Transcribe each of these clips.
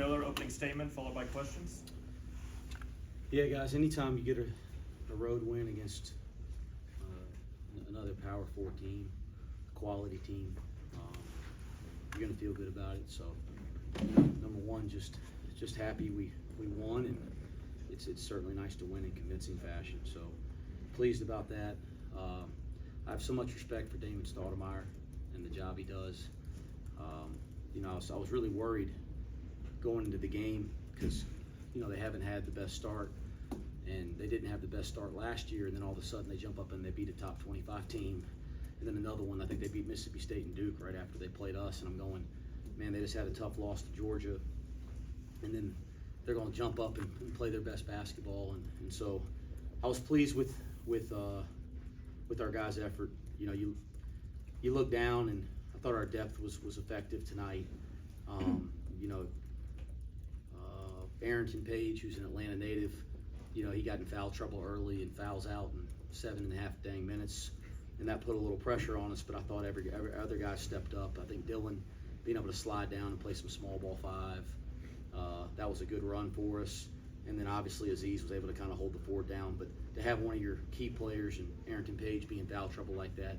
Miller, opening statement, followed by questions. Yeah, guys, anytime you get a road win against another Power 4 team, a quality team, you're going to feel good about it. So, number one, just happy we won, and it's certainly nice to win in convincing fashion. So, pleased about that. I have so much respect for Damon Stoudemire and the job he does. I was really worried going into the game because, they haven't had the best start, and they didn't have the best start last year, and then all of a sudden they jump up and they beat a top 25 team. And then another one, I think they beat Mississippi State and Duke right after they played us, and I'm going, man, they just had a tough loss to Georgia, and then they're going to jump up and play their best basketball. And so I was pleased with our guys' effort. You look down, and I thought our depth was effective tonight. Arrington Page, who's an Atlanta native, he got in foul trouble early and fouls out in 7.5 dang minutes, and that put a little pressure on us, but I thought every other guy stepped up. I think Dylan being able to slide down and play some small ball 5, that was a good run for us. And then obviously Aziz was able to kind of hold the fort down, but to have one of your key players and Arrington Page be in foul trouble like that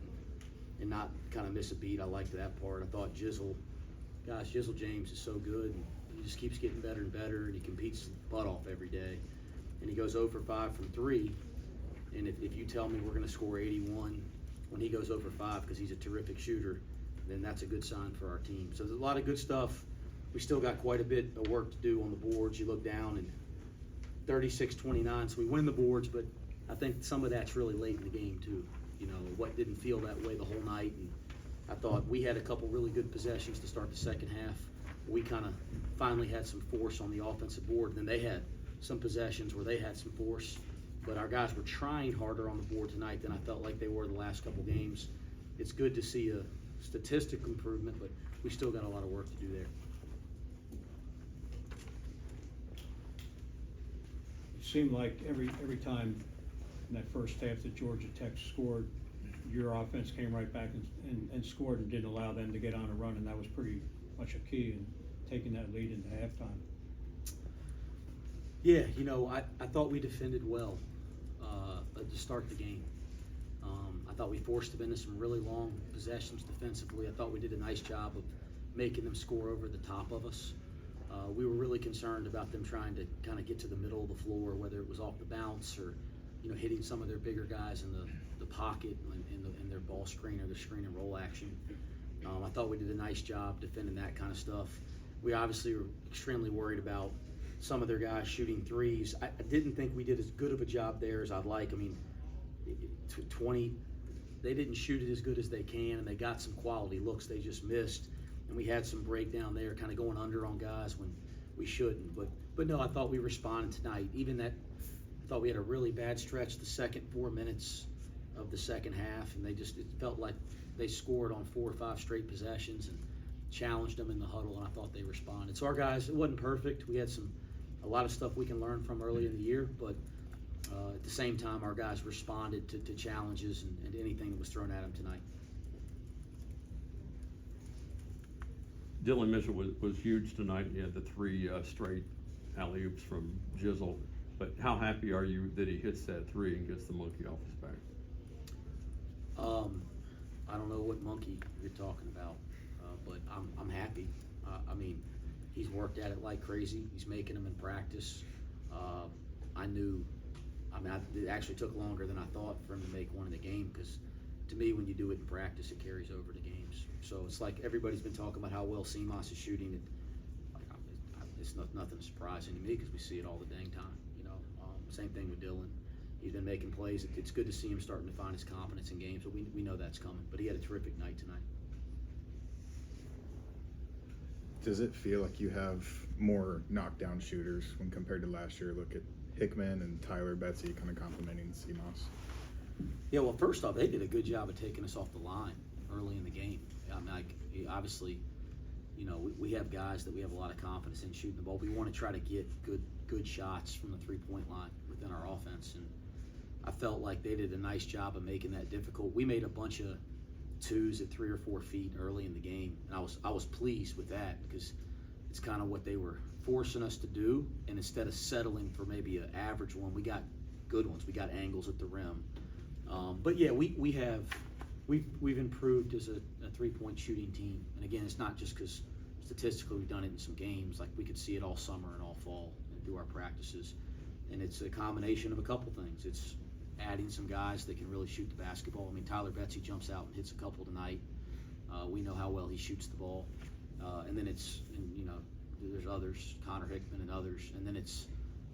and not kind of miss a beat, I liked that part. I thought Jizzle James is so good. He just keeps getting better and better, and he competes his butt off every day. And he goes 0 for 5 from 3. And if you tell me we're going to score 81 when he goes 0 for 5 because he's a terrific shooter, then that's a good sign for our team. So there's a lot of good stuff. We still got quite a bit of work to do on the boards. You look down and 36-29, so we win the boards, but I think some of that's really late in the game too. What didn't feel that way the whole night. And I thought we had a couple really good possessions to start the second half. We kind of finally had some force on the offensive board, and then they had some possessions where they had some force, but our guys were trying harder on the board tonight than I felt like they were the last couple games. It's good to see a statistical improvement, but we still got a lot of work to do there. It seemed like every time in that first half that Georgia Tech scored, your offense came right back and scored and didn't allow them to get on a run, and that was pretty much a key in taking that lead into halftime. Yeah, I thought we defended well to start the game. I thought we forced them into some really long possessions defensively. I thought we did a nice job of making them score over the top of us. We were really concerned about them trying to kind of get to the middle of the floor, whether it was off the bounce or hitting some of their bigger guys in the pocket in their ball screen or their screen and roll action. I thought we did a nice job defending that kind of stuff. We obviously were extremely worried about some of their guys shooting threes. I didn't think we did as good of a job there as I'd like. 20, they didn't shoot it as good as they can, and they got some quality looks they just missed. And we had some breakdown there, kind of going under on guys when we shouldn't. But no, I thought we responded tonight. Even that, I thought we had a really bad stretch the second 4 minutes of the second half, and it felt like they scored on 4 or 5 straight possessions and challenged them in the huddle, and I thought they responded. So our guys, it wasn't perfect. We had a lot of stuff we can learn from early in the year, but at the same time, our guys responded to challenges and anything that was thrown at them tonight. Dylan Mitchell was huge tonight. He had the 3 straight alley-oops from Jizzle. But how happy are you that he hits that 3 and gets the monkey off his back? I don't know what monkey you're talking about, but I'm happy. He's worked at it like crazy. He's making them in practice. It actually took longer than I thought for him to make one in the game, because to me, when you do it in practice, it carries over to games. So it's like everybody's been talking about how well CMOS is shooting it. It's nothing surprising to me because we see it all the dang time. Same thing with Dylan. He's been making plays. It's good to see him starting to find his confidence in games, but we know that's coming. But he had a terrific night tonight. Does it feel like you have more knockdown shooters when compared to last year? Look at Hickman and Tyler Betsy kind of complimenting CMOS. Yeah, well, first off, they did a good job of taking us off the line early in the game. Obviously, we have guys that we have a lot of confidence in shooting the ball. We want to try to get good shots from the three-point line within our offense, and I felt like they did a nice job of making that difficult. We made a bunch of 2s at 3 or 4 feet early in the game, and I was pleased with that, because it's kind of what they were forcing us to do, and instead of settling for maybe an average one, we got good ones. We got angles at the rim. But yeah, we've improved as a 3-point shooting team. And again, it's not just because statistically we've done it in some games. Like, we could see it all summer and all fall and do our practices. And it's a combination of a couple things. It's adding some guys that can really shoot the basketball. I mean, Tyler Betsy jumps out and hits a couple tonight. We know how well he shoots the ball. And then there's others, Connor Hickman and others. And then it's,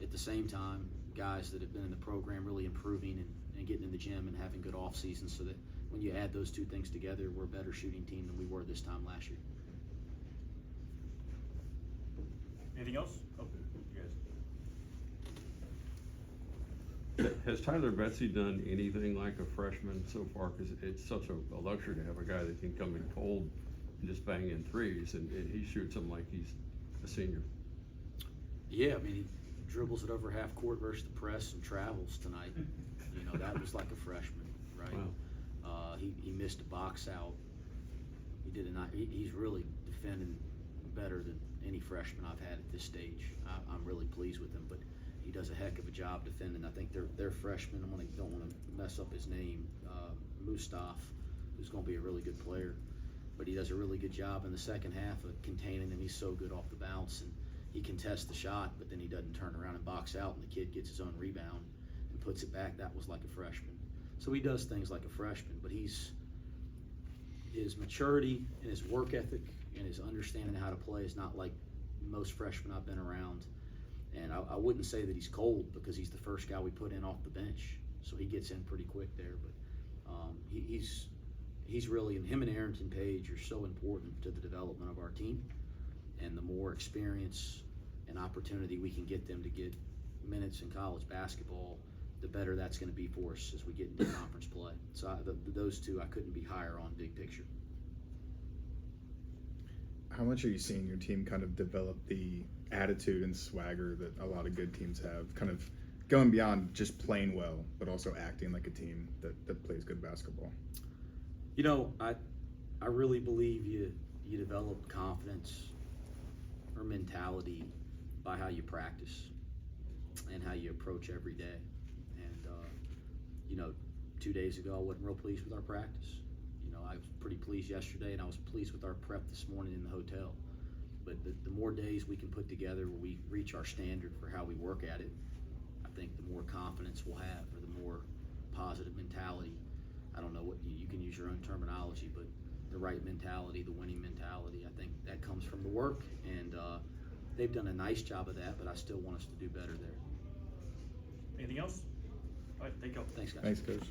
at the same time, guys that have been in the program really improving and getting in the gym and having good off seasons, so that when you add those two things together, we're a better shooting team than we were this time last year. Anything else? Oh, you guys. Has Tyler Betsy done anything like a freshman so far? Because it's such a luxury to have a guy that can come in cold and just bang in threes, and he shoots them like he's a senior. Yeah, I mean, he dribbles it over half court versus the press and travels tonight. You know, that was like a freshman, right? Wow. He missed a box out. He's really defending better than any freshman I've had at this stage. I'm really pleased with him, but he does a heck of a job defending. I think their freshman, don't want to mess up his name, Mustaf, who's going to be a really good player, but he does a really good job in the second half of containing him. He's so good off the bounce, and he contests the shot, but then he doesn't turn around and box out, and the kid gets his own rebound and puts it back. That was like a freshman. So he does things like a freshman, but his maturity and his work ethic and his understanding how to play is not like most freshmen I've been around. And I wouldn't say that he's cold, because he's the first guy we put in off the bench, so he gets in pretty quick there. But he's really, and him and Arrington Page are so important to the development of our team. And the more experience and opportunity we can get them to get minutes in college basketball, the better that's going to be for us as we get into conference play. So those two I couldn't be higher on big picture. How much are you seeing your team kind of develop the attitude and swagger that a lot of good teams have, kind of going beyond just playing well, but also acting like a team that plays good basketball? You know, I really believe you develop confidence or mentality by how you practice and how you approach every day. And 2 days ago I wasn't real pleased with our practice. I was pretty pleased yesterday, and I was pleased with our prep this morning in the hotel. But the more days we can put together where we reach our standard for how we work at it, I think the more confidence we'll have, or the more positive mentality. I don't know what you can use your own terminology, but the right mentality, the winning mentality, I think that comes from the work, and they've done a nice job of that, but I still want us to do better there. Anything else? All right, thank you. Thanks, guys. Thanks, Coach.